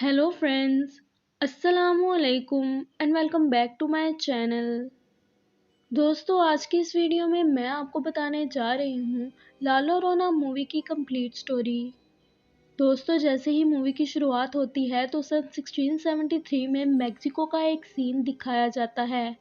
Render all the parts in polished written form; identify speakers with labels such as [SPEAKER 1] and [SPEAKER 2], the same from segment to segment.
[SPEAKER 1] Hello friends, अस्सलामुअलैकुम and welcome back to my channel. दोस्तों, आज की इस वीडियो में मैं आपको बताने जा रही हूँ लालो रोना मूवी की कंप्लीट स्टोरी। दोस्तों, जैसे ही मूवी की शुरुआत होती है तो सन 1673 में मेक्सिको का एक सीन दिखाया जाता है,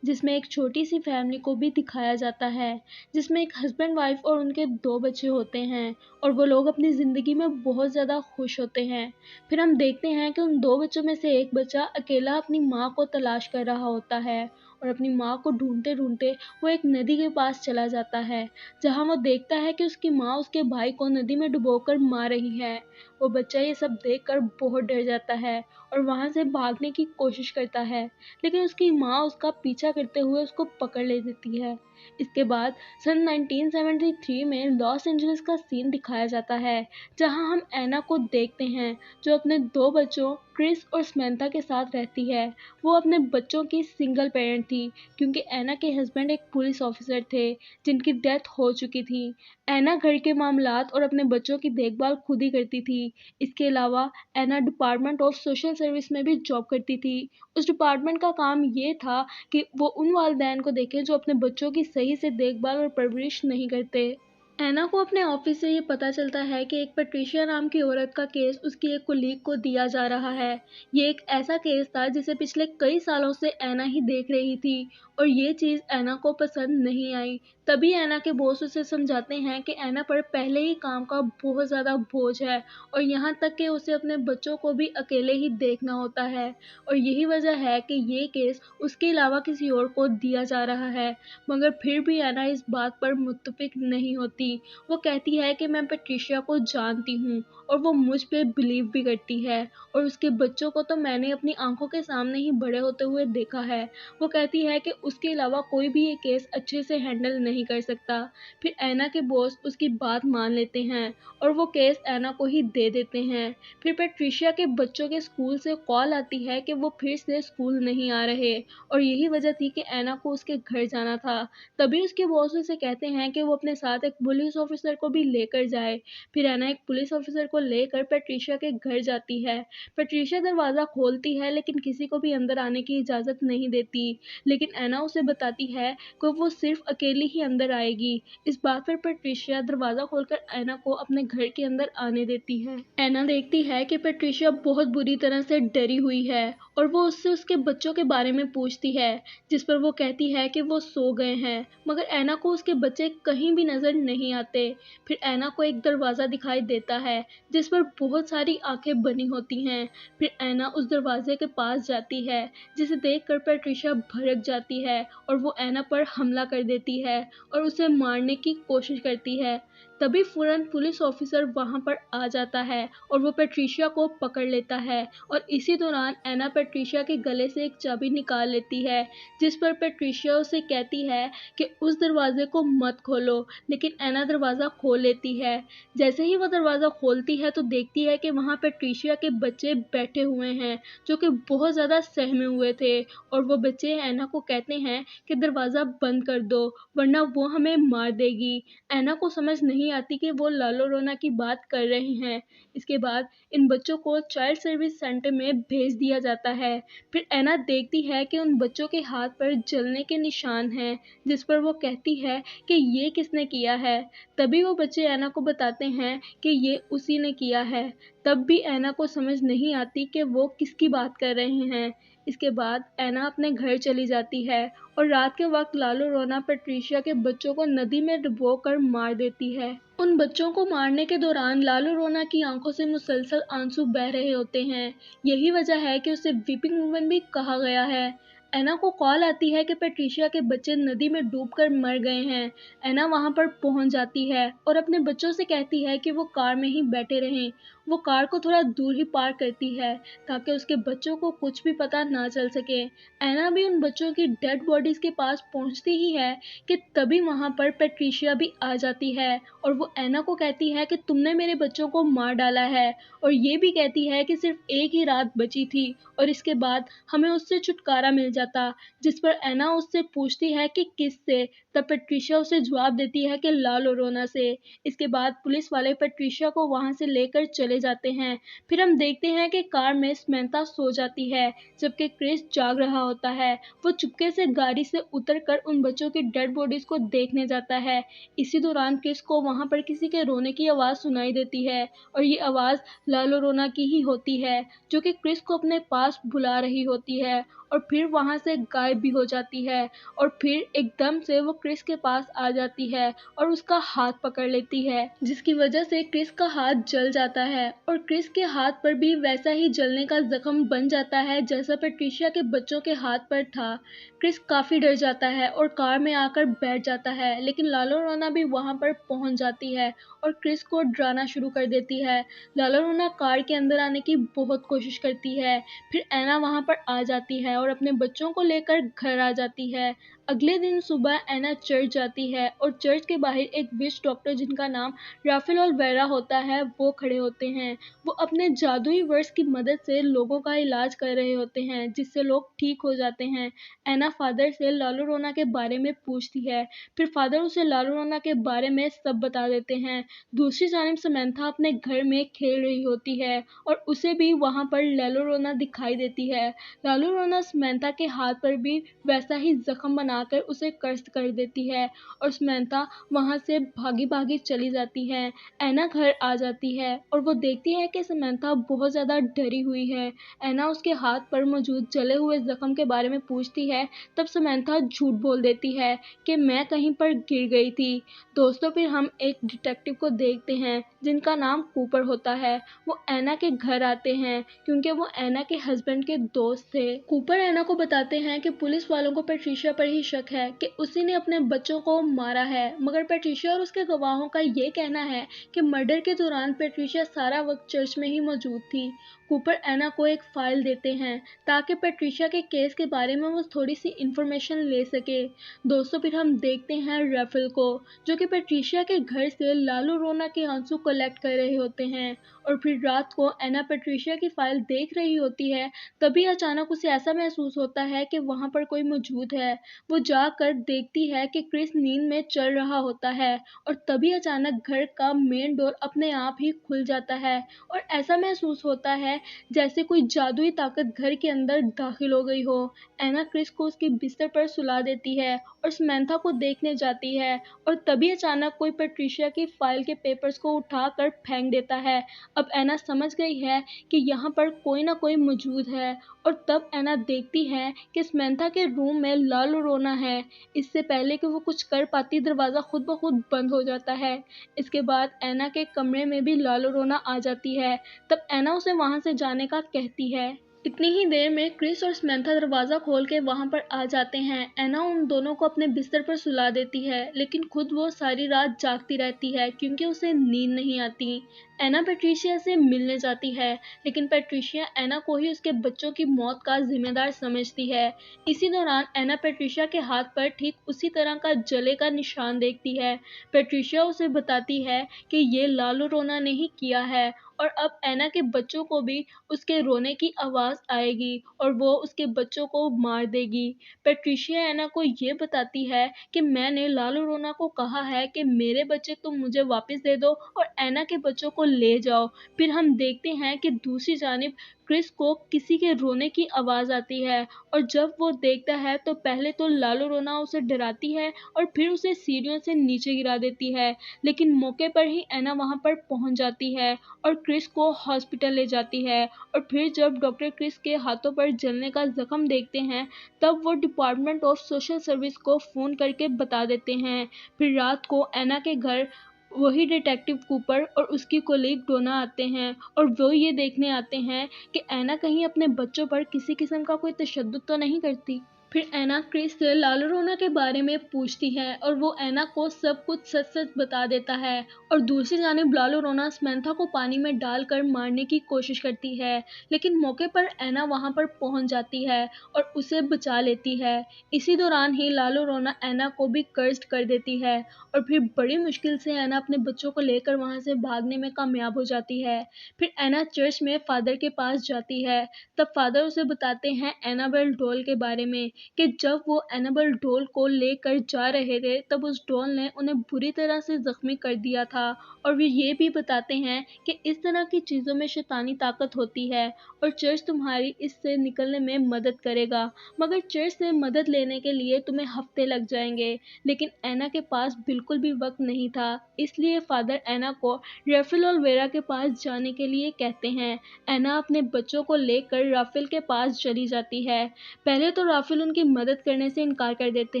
[SPEAKER 1] जिसमें एक छोटी सी फैमिली को भी दिखाया जाता है, जिसमें एक हस्बैंड वाइफ और उनके 2 बच्चे होते हैं और वो लोग अपनी ज़िंदगी में बहुत ज़्यादा खुश होते हैं। फिर हम देखते हैं कि उन 2 बच्चों में से एक बच्चा अकेला अपनी माँ को तलाश कर रहा होता है और अपनी माँ को ढूँढते-ढूँढते वो एक नदी के पास चला जाता है, जहाँ वो देखता है कि उसकी माँ उसके भाई को नदी में डुबोकर मार रही है। वो बच्चा ये सब देखकर बहुत डर जाता है और वहाँ से भागने की कोशिश करता है, लेकिन उसकी माँ उसका पीछा करते हुए उसको पकड़ ले देती है। इसके बाद सन 1973 में लॉस एंजलिस का सीन दिखाया जाता है, जहाँ हम एना को देखते हैं, जो अपने 2 बच्चों क्रिस और समंथा के साथ रहती है। वो अपने बच्चों की सिंगल पेरेंट थी, क्योंकि एना के हस्बैंड एक पुलिस ऑफिसर थे, जिनकी डेथ हो चुकी थी। एना घर के मामलात और अपने बच्चों की देखभाल खुद ही करती थी। इसके अलावा एना डिपार्टमेंट ऑफ सोशल सर्विस में भी जॉब करती थी। उस डिपार्टमेंट का काम ये था कि वो उन वालिदैन को देखें जो अपने बच्चों की सही से देखभाल और परवरिश नहीं करते। एना को अपने ऑफिस से ये पता चलता है कि एक पैट्रिशिया नाम की औरत का केस उसकी एक कोलीग को दिया जा रहा है। ये एक ऐसा केस था जिसे पिछले कई सालों से एना ही देख रही थी और ये चीज़ एना को पसंद नहीं आई। तभी एना के बॉस उसे समझाते हैं कि एना पर पहले ही काम का बहुत ज़्यादा बोझ है और यहाँ तक कि उसे अपने बच्चों को भी अकेले ही देखना होता है और यही वजह है कि ये केस उसके अलावा किसी और को दिया जा रहा है। मगर फिर भी एना इस बात पर मुत्तफिक नहीं होती। वो कहती है कि मैं पैट्रिशिया को जानती हूँ और वो मुझ पे बिलीव भी करती है और उसके बच्चों को तो मैंने अपनी आंखों के सामने ही बड़े होते हुए देखा है। वो कहती है कि उसके अलावा कोई भी ये केस अच्छे से हैंडल नहीं कर सकता। फिर एना के बॉस उसकी बात मान लेते हैं और वो केस एना को ही दे देते हैं। फिर पैट्रिशिया के बच्चों के स्कूल से कॉल आती है कि वो फिर से स्कूल नहीं आ रहे और यही वजह थी कि एना को उसके घर जाना था। तभी उसके बॉस उसे कहते हैं कि वो अपने साथ एक पुलिस ऑफिसर को भी लेकर जाए। फिर एना एक पुलिस ऑफिसर को लेकर पैट्रिशिया के घर जाती है। पैट्रिशिया दरवाज़ा खोलती है, लेकिन किसी को भी अंदर आने की इजाज़त नहीं देती। लेकिन एना उसे बताती है कि वो सिर्फ अकेली ही अंदर आएगी। इस बात पर पैट्रिशिया दरवाज़ा खोलकर एना को अपने घर के अंदर आने देती है। एना देखती है कि पैट्रिशिया बहुत बुरी तरह से डरी हुई है और वो उससे उसके बच्चों के बारे में पूछती है, जिस पर वो कहती है कि वो सो गए हैं, मगर एना को उसके बच्चे कहीं भी नज़र नहीं आते। फिर एना को एक दरवाज़ा दिखाई देता है, जिस पर बहुत सारी आंखें बनी होती हैं। फिर एना उस दरवाजे के पास जाती है, जिसे देखकर पैट्रिशिया भड़क जाती है और वो एना पर हमला कर देती है और उसे मारने की कोशिश करती है। तभी फ़ौरन पुलिस ऑफिसर वहाँ पर आ जाता है और वो पैट्रिशिया को पकड़ लेता है और इसी दौरान एना पैट्रिशिया के गले से एक चाबी निकाल लेती है, जिस पर पैट्रिशिया उसे कहती है कि उस दरवाजे को मत खोलो, लेकिन एना दरवाज़ा खोल लेती है। जैसे ही वो दरवाज़ा खोलती है तो देखती है कि वहाँ पैट्रिशिया के बच्चे बैठे हुए हैं, जो कि बहुत ज़्यादा सहमे हुए थे और वो बच्चे एना को कहते हैं कि दरवाज़ा बंद कर दो, वरना वो हमें मार देगी। एना को समझ नहीं आती कि वो लालो रोना की बात कर रहे हैं। इसके बाद इन बच्चों को चाइल्ड सर्विस सेंटर में भेज दिया जाता है। फिर एना देखती है कि उन बच्चों के हाथ पर जलने के निशान हैं, जिस पर वो कहती है कि ये किसने किया है। तभी वो बच्चे एना को बताते हैं कि ये उसी ने किया है। तब भी एना को समझ नहीं आती कि वो किसकी बात कर रहे हैं। इसके बाद एना अपने घर चली जाती है और रात के वक्त लालो रोना पैट्रिशिया के बच्चों को नदी में डुबोकर मार देती है। उन बच्चों को मारने के दौरान लालो रोना की आंखों से मुसलसल आंसू बह रहे होते हैं। यही वजह है कि उसे वीपिंग वुमन भी कहा गया है। एना को कॉल आती है कि पैट्रिशिया के बच्चे नदी में डूबकर मर गए हैं। एना वहां पर पहुंच जाती है और अपने बच्चों से कहती है कि वो कार में ही बैठे रहें। वो कार को थोड़ा दूर ही पार्क करती है, ताकि उसके बच्चों को कुछ भी पता ना चल सके। एना भी उन बच्चों की डेड बॉडीज के पास पहुंचती ही है कि तभी वहां पर पैट्रिशिया भी आ जाती है और वो एना को कहती है कि तुमने मेरे बच्चों को मार डाला है और ये भी कहती है कि सिर्फ एक ही रात बची थी और इसके बाद हमें उससे छुटकारा मिल जाता। जिस पर एना उससे पूछती है कि किससे। तब पैट्रिशिया उसे जवाब देती है कि लालो रोना से। इसके बाद पुलिस वाले पैट्रिशिया को वहां से लेकर चले जाते हैं। फिर हम देखते हैं कि कार में समंथा सो जाती है जबकि क्रिस जाग रहा होता है। वो चुपके से गाड़ी से उतरकर उन बच्चों की डेड बॉडीज को देखने जाता है। इसी दौरान क्रिस को वहां पर किसी के रोने की आवाज़ सुनाई देती है और ये आवाज़ लालो रोना की ही होती है जो कि क्रिस को अपने पास बुला रही होती है और फिर वहां से गायब भी हो जाती है। और फिर एकदम से वो क्रिस के पास आ जाती है और उसका हाथ पकड़ लेती है जिसकी वजह से क्रिस का हाथ जल जाता है और क्रिस के हाथ पर भी वैसा ही जलने का जख्म बन जाता है जैसा पैट्रिशिया के बच्चों के हाथ पर था। क्रिस काफी डर जाता है और कार में आकर बैठ जाता है, लेकिन लालो रोना भी वहां पर पहुंच जाती है और क्रिस को डराना शुरू कर देती है। लालो रोना कार के अंदर आने की बहुत कोशिश करती है। फिर ऐना वहां पर आ जाती है और अपने बच्चों को लेकर घर आ जाती है। अगले दिन सुबह ऐना चर्च जाती है और चर्च के बाहर एक विच डॉक्टर जिनका नाम राफेल ओलिवेरा होता है वो खड़े होते हैं। वो अपने जादुई वर्ड्स की मदद से लोगों का इलाज कर रहे होते हैं जिससे लोग ठीक हो जाते हैं। ऐना फादर से लालो रोना के बारे में पूछती है। फिर फादर उसे लालो रोना के बारे में सब बता देते हैं। दूसरी जानिब समंथा अपने घर में खेल रही होती है और उसे भी वहां पर लालो रोना दिखाई देती है। लालो रोना समंथा के हाथ पर भी वैसा ही जख्म बनाकर उसे कर्ज कर देती है और समंथा वहां से भागी भागी चली जाती है। ऐना घर आ जाती है और वो देखती है कि समंथा बहुत ज़्यादा डरी हुई है। ऐना उसके हाथ पर मौजूद जले हुए जख्म के बारे में पूछती है। तब समंथा झूठ बोल देती है कि मैं कहीं पर गिर गई थी। दोस्तों फिर हम एक डिटेक्टिव को देखते हैं जिनका नाम कूपर होता है। वो ऐना के घर आते हैं क्योंकि वो ऐना के हस्बैंड के दोस्त थे। कूपर ऐना को बताते हैं कि पुलिस वालों को पैट्रिशिया पर ही शक है कि उसी ने अपने बच्चों को मारा है, मगर पैट्रिशिया और उसके गवाहों का ये कहना है कि मर्डर के दौरान पैट्रिशिया सारा वक्त चर्च में ही मौजूद थी। कूपर ऐना को एक फाइल देते हैं ताकि पैट्रिशिया के केस के बारे में वो थोड़ी सी इंफॉर्मेशन ले सके। दोस्तों फिर हम देखते हैं राफेल को जो कि पैट्रिशिया के घर से लालो रोना के आंसू कलेक्ट कर रहे होते हैं। और फिर रात को ऐना पैट्रिशिया की फाइल देख रही होती है, तभी अचानक उसे ऐसा महसूस होता है कि वहां पर कोई मौजूद है। वो जाकर देखती है कि क्रिस नींद में चल रहा होता है और तभी अचानक घर का मेन डोर अपने आप ही खुल जाता है और ऐसा महसूस होता है जैसे कोई जादुई ताकत घर के अंदर दाखिल हो गई हो। ऐना क्रिस को उसके बिस्तर पर सुला देती है और समंथा को देखने जाती है और तभी अचानक कोई पैट्रिशिया की फाइल के पेपर्स को उठाकर फेंक देता है। अब ऐना समझ गई है कि यहाँ पर कोई ना कोई मौजूद है और तब ऐना देखती है कि समंथा के रूम में लालो रोना है। इससे पहले कि वो कुछ कर पाती दरवाज़ा खुद ब खुद बंद हो जाता है। इसके बाद ऐना के कमरे में भी लालो रोना आ जाती है। तब ऐना उसे वहां से जाने का कहती है। इतनी ही देर में क्रिस और समंथा दरवाज़ा खोल के वहां पर आ जाते हैं। ऐना उन दोनों को अपने बिस्तर पर सुला देती है, लेकिन खुद वो सारी रात जागती रहती है क्योंकि उसे नींद नहीं आती। ऐना पैट्रिशिया से मिलने जाती है, लेकिन पैट्रिशिया ऐना को ही उसके बच्चों की मौत का जिम्मेदार समझती है। इसी दौरान ऐना पैट्रिशिया के हाथ पर ठीक उसी तरह का जले का निशान देखती है। पैट्रिशिया उसे बताती है कि ये लालो रोना ने ही किया है और अब ऐना के बच्चों को भी उसके रोने की आवाज़ आएगी और वो उसके बच्चों को मार देगी। पैट्रिशिया ऐना को ये बताती है कि मैंने लालो रोना को कहा है कि मेरे बच्चे तुम मुझे वापस दे दो और ऐना के बच्चों को ले जाओ। फिर हम देखते हैं कि दूसरी जानिब क्रिस को किसी के रोने की आवाज़ आती है और जब वो देखता है तो पहले तो लालो रोना उसे डराती है और फिर उसे सीढ़ियों से नीचे गिरा देती है, लेकिन मौके पर ही ऐना वहां पर पहुंच जाती है और क्रिस को हॉस्पिटल ले जाती है। और फिर जब डॉक्टर क्रिस के हाथों पर जलने का जख्म देखते हैं तब वो डिपार्टमेंट ऑफ सोशल सर्विस को फ़ोन करके बता देते हैं। फिर रात को ऐना के घर वही डिटेक्टिव कूपर और उसकी कोलीग डोना आते हैं और वो ये देखने आते हैं कि ऐना कहीं अपने बच्चों पर किसी किस्म का कोई तशद्दुद तो नहीं करती। फिर ऐना क्रिस से लालो रोना के बारे में पूछती है और वो ऐना को सब कुछ सच सच बता देता है। और दूसरी जानिब लालो रोना समंथा को पानी में डालकर मारने की कोशिश करती है, लेकिन मौके पर ऐना वहां पर पहुंच जाती है और उसे बचा लेती है। इसी दौरान ही लालो रोना ऐना को भी कर्स्ड कर देती है और फिर बड़ी मुश्किल से ऐना अपने बच्चों को लेकर वहां से भागने में कामयाब हो जाती है। फिर ऐना चर्च में फादर के पास जाती है। तब फादर उसे बताते हैं एनाबेल डॉल के बारे में कि जब वो एनाबेल डॉल को लेकर जा रहे थे तब उस डॉल ने उन्हें बुरी तरह से ज़ख्मी कर दिया था। और वे ये भी बताते हैं कि इस तरह की चीज़ों में शैतानी ताकत होती है और चर्च तुम्हारी इससे निकलने में मदद करेगा, मगर चर्च से मदद लेने के लिए तुम्हें हफ्ते लग जाएंगे। लेकिन एना के पास बिल्कुल भी वक्त नहीं था, इसलिए फादर एना को राफेल और वेरा के पास जाने के लिए कहते हैं। एना अपने बच्चों को लेकर राफेल के पास चली जाती है। पहले तो राफेल उनकी मदद करने से इनकार कर देते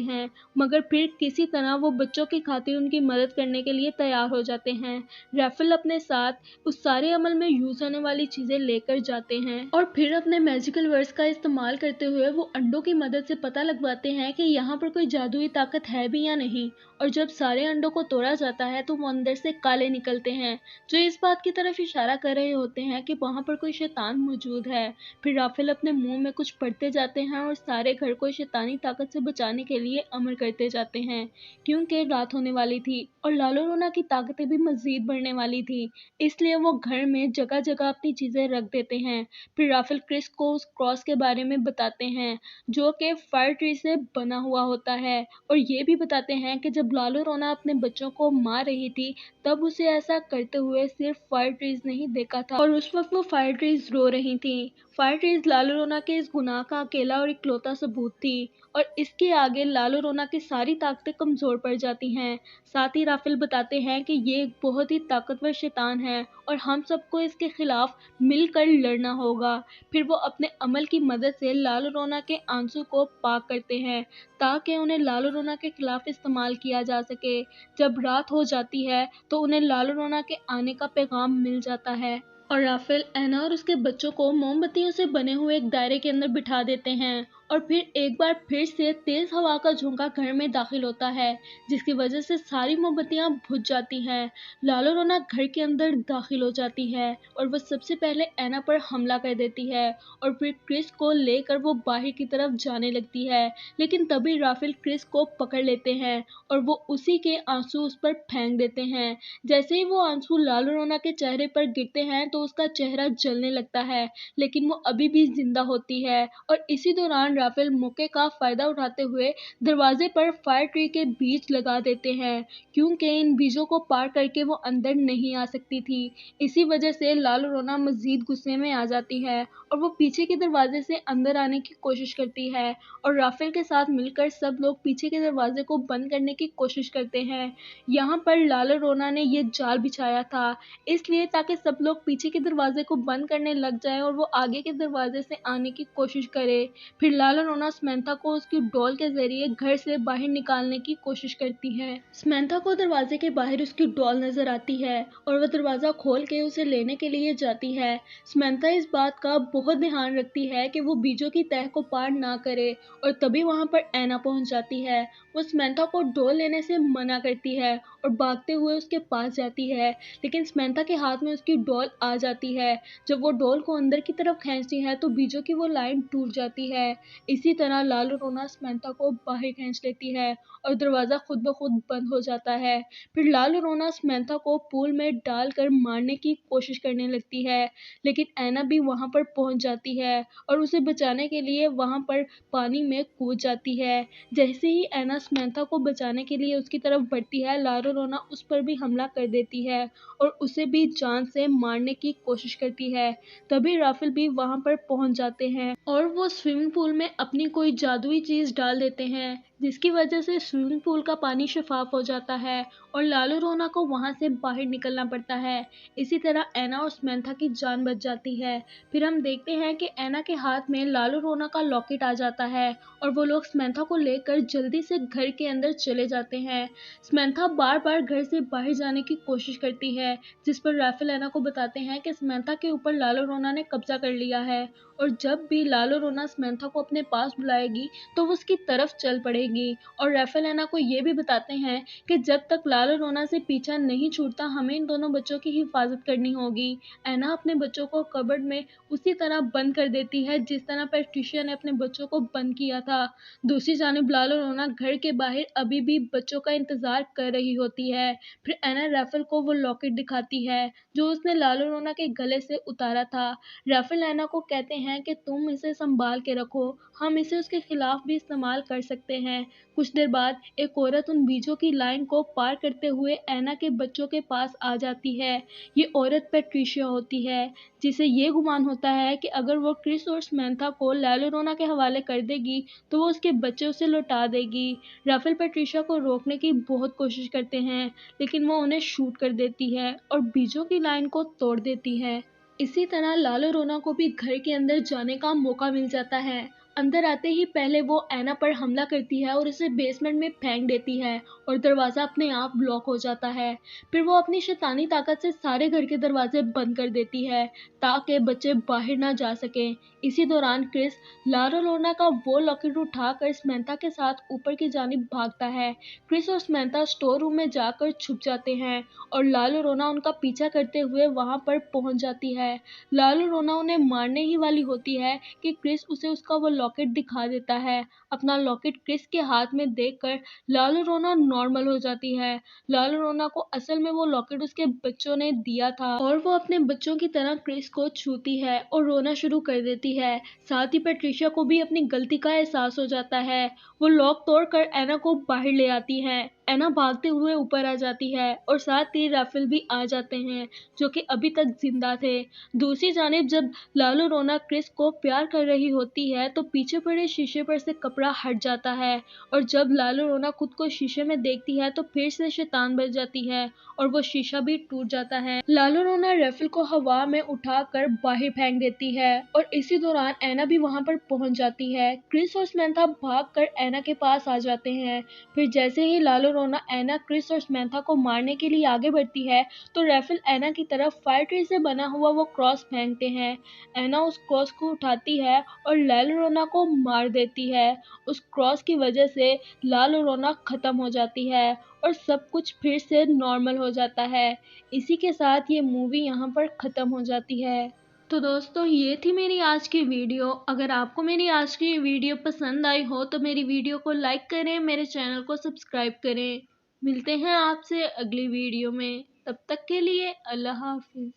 [SPEAKER 1] हैं, मगर फिर किसी तरह वो बच्चों की खातिर उनकी मदद करने के लिए तैयार हो जाते हैं। राफेल अपने साथ उस सारे अमल में यूज होने वाली चीजें लेकर जाते हैं और फिर अपने मैजिकल वर्ड्स का इस्तेमाल करते हुए वो अंडों की मदद से पता लगवाते हैं कि यहाँ पर कोई जादुई ताकत है भी या नहीं। और जब सारे अंडों को तोड़ा जाता है तो वो अंदर से काले निकलते हैं, जो इस बात की तरफ इशारा कर रहे होते हैं कि वहाँ पर कोई शैतान मौजूद है। फिर राफेल अपने मुंह में कुछ पढ़ते जाते हैं और सारे घर को शैतानी ताकत से बचाने के लिए अमर करते जाते हैं, क्योंकि रात होने वाली थी और लालो रोना की ताकतें भी मजीद बढ़ने वाली थी, इसलिए वो घर में जगह जगह अपनी चीजें रख देते हैं। फिर राफेल क्रिस को उस क्रॉस के बारे में बताते हैं जो कि फायर ट्री से बना हुआ होता है, और ये भी बताते हैं कि जब लालो रोना अपने बच्चों को मार रही थी तब उसे ऐसा करते हुए सिर्फ फायर ट्रीज नहीं देखा था, और उस वक्त वो फायर ट्रीज रो रही थी। फायर ट्रीज लालो रोना के इस गुनाह का अकेला और इकलौता सबूत थी, और इसके आगे लालो रोना की सारी ताकतें कमजोर पड़ जाती हैं। साथ ही राफेल बताते हैं कि ये एक बहुत ही ताकतवर शैतान है और हम सबको इसके खिलाफ मिलकर लड़ना होगा। फिर वो अपने अमल की मदद से लालो रोना के आंसू को पाक करते हैं ताकि उन्हें लालो रोना के खिलाफ इस्तेमाल किया जा सके। जब रात हो जाती है तो उन्हें लालो रोना के आने का पैगाम मिल जाता है और राफेल एना और उसके बच्चों को मोमबत्तियों से बने हुए एक दायरे के अंदर बिठा देते हैं, और फिर एक बार फिर से तेज हवा का झोंका घर में दाखिल होता है, जिसकी वजह से सारी मोमबत्तियां बुझ जाती हैं। लालो रोना घर के अंदर दाखिल हो जाती है और वह सबसे पहले एना पर हमला कर देती है, और फिर क्रिस को लेकर वो बाहर की तरफ जाने लगती है। लेकिन तभी राफेल क्रिस को पकड़ लेते हैं और वो उसी के आंसू उस पर फेंक देते हैं। जैसे ही वो आंसू लालो रोना के चेहरे पर गिरते हैं तो उसका चेहरा जलने लगता है, लेकिन वो अभी भी जिंदा होती है। और इसी दौरान राफेल मौके का फायदा उठाते हुए दरवाजे पर फायर ट्री के बीज लगा देते हैं, क्योंकि इन बीजों को पार करके वो अंदर नहीं आ सकती थी। इसी वजह से लालो रोना मजीद गुस्से में आ जाती है और वो पीछे के दरवाजे से अंदर आने की कोशिश करती है, और राफेल के साथ मिलकर सब लोग पीछे के दरवाजे को बंद करने की कोशिश करते हैं। यहाँ पर लालो रोना ने ये जाल बिछाया था, इसलिए ताकि सब लोग पीछे के दरवाजे को बंद करने लग जाएं और वो आगे के दरवाजे से आने की कोशिश करे। फिर लालो रोना समंथा को उसकी डॉल के जरिए घर से बाहर निकालने की कोशिश करती है। समंथा को दरवाजे के बाहर उसकी डॉल नजर आती है और वह दरवाजा खोल के उसे लेने के लिए जाती है। समंथा इस बात का बहुत ध्यान रखती है कि वो बीजों की तह को पार ना करे, और तभी वहां पर एना पहुंच जाती है। वो समंथा को डॉल लेने से मना करती है और भागते हुए उसके पास जाती है, लेकिन समंथा के हाथ में उसकी डॉल आ जाती है। जब वो डॉल को अंदर की तरफ खींचती है तो बीजों की वो लाइन टूट जाती है। इसी तरह लालो रोना समंथा को बाहर खींच लेती है और दरवाज़ा खुद ब खुद बंद हो जाता है। फिर लालो रोना समंथा को पूल में डालकर मारने की कोशिश करने लगती है, लेकिन एना भी वहां पर पहुंच जाती है और उसे बचाने के लिए वहां पर पानी में कूद जाती है। जैसे ही एना समंथा को बचाने के लिए उसकी तरफ बढ़ती है, लालो रोना उस पर भी हमला कर देती है और उसे भी जान से मारने की कोशिश करती है। तभी राफेल भी वहां पर पहुंच जाते हैं और वो स्विमिंग पूल में अपनी कोई जादुई चीज डाल देते हैं, जिसकी वजह से स्विमिंग पूल का पानी शफाफ हो जाता है और लालो रोना को वहां से बाहर निकलना पड़ता है। इसी तरह एना और समंथा की जान बच जाती है। फिर हम देखते हैं कि एना के हाथ में लालो रोना का लॉकेट आ जाता है और वो लोग समंथा को लेकर जल्दी से घर के अंदर चले जाते हैं। समंथा बार बार घर से बाहर जाने की कोशिश करती है, जिस पर राफेल एना को बताते हैं कि समंथा के ऊपर लालो रोना ने कब्जा कर लिया है और जब भी लालो रोना समंथा को अपने पास बुलाएगी तो वो उसकी तरफ चल पड़ेगी। रखेगी। और राफेल ऐना को ये भी बताते हैं कि जब तक लालो रोना से पीछा नहीं छूटता हमें इन दोनों बच्चों की हिफाजत करनी होगी। ऐना अपने बच्चों को कबर्ड में उसी तरह बंद कर देती है जिस तरह पैट्रिशिया ने अपने बच्चों को बंद किया था। दूसरी जानिब लालो रोना घर के बाहर अभी भी बच्चों का इंतजार कर रही होती है। फिर ऐना राफेल को वो लॉकेट दिखाती है जो उसने लालो रोना के गले से उतारा था। राफेल ऐना को कहते हैं कि तुम इसे संभाल के रखो, हम इसे उसके खिलाफ भी इस्तेमाल कर सकते हैं। कुछ देर बाद एक औरत उन बीजों की लाइन को पार करते हुए ऐना के बच्चों के पास आ जाती है। ये औरत पैट्रिशिया होती है जिसे ये गुमान होता है कि अगर वो क्रिस और समंथा को लालो रोना के हवाले कर देगी तो वो उसके बच्चे उसे लौटा देगी। राफेल पैट्रिशिया को रोकने की बहुत कोशिश करते हैं लेकिन वो उन्हें शूट कर देती है और बीजों की लाइन को तोड़ देती है। इसी तरह लालो रोना को भी घर के अंदर जाने का मौका मिल जाता है। अंदर आते ही पहले वो ऐना पर हमला करती है और उसे बेसमेंट में फेंक देती है और दरवाज़ा अपने आप ब्लॉक हो जाता है। फिर वो अपनी शैतानी ताकत से सारे घर के दरवाजे बंद कर देती है ताकि बच्चे बाहर ना जा सकें। इसी दौरान क्रिस लालो रोना का वो लॉकेट उठाकर समंथा के साथ ऊपर की जानिब भागता है। क्रिस और समंथा स्टोर रूम में जाकर छुप जाते हैं और लालो रोना उनका पीछा करते हुए वहां पर पहुंच जाती है। लालो रोना उन्हें मारने ही वाली होती है कि क्रिस उसे उसका वो लॉकेट दिखा देता है। अपना लॉकेट क्रिस के हाथ में देखकर लालो रोना नॉर्मल हो जाती है। लालो रोना को असल में वो लॉकेट उसके बच्चों ने दिया था और वो अपने बच्चों की तरह क्रिस को छूती है और रोना शुरू कर देती है। साथ ही पैट्रिशिया को भी अपनी गलती का एहसास हो जाता है। वो लॉक तोड़कर ऐना को बाहर ले आती है। ऐना भागते हुए ऊपर आ जाती है और साथ ही राफेल भी आ जाते हैं जो कि अभी तक जिंदा थे। दूसरी जानिब जब लालो रोना क्रिस को प्यार कर रही होती है तो पीछे पड़े शीशे पर से कपड़ा हट जाता है और जब लालो रोना खुद को शीशे में देखती है तो फिर से शैतान बन जाती है और वो शीशा भी टूट जाता है। लालो रोना राफेल को हवा में उठाकर बाहर फेंक देती है और इसी दौरान ऐना भी वहां पर पहुंच जाती है। क्रिस और समंथा भागकर ऐना के पास आ जाते हैं। फिर जैसे ही लालो रोना ऐना, क्रिस और समंथा को मारने के लिए आगे बढ़ती है तो राफेल ऐना की तरफ फायर ट्री से बना हुआ वो क्रॉस फेंकते हैं। ऐना उस क्रॉस को उठाती है और लालो रोना को मार देती है। उस क्रॉस की वजह से लालो रोना खत्म हो जाती है और सब कुछ फिर से नॉर्मल हो जाता है। इसी के साथ ये मूवी यहाँ पर ख़त्म हो जाती है। तो दोस्तों ये थी मेरी आज की वीडियो। अगर आपको मेरी आज की वीडियो पसंद आई हो तो मेरी वीडियो को लाइक करें, मेरे चैनल को सब्सक्राइब करें। मिलते हैं आपसे अगली वीडियो में, तब तक के लिए अल्लाह हाफिज़।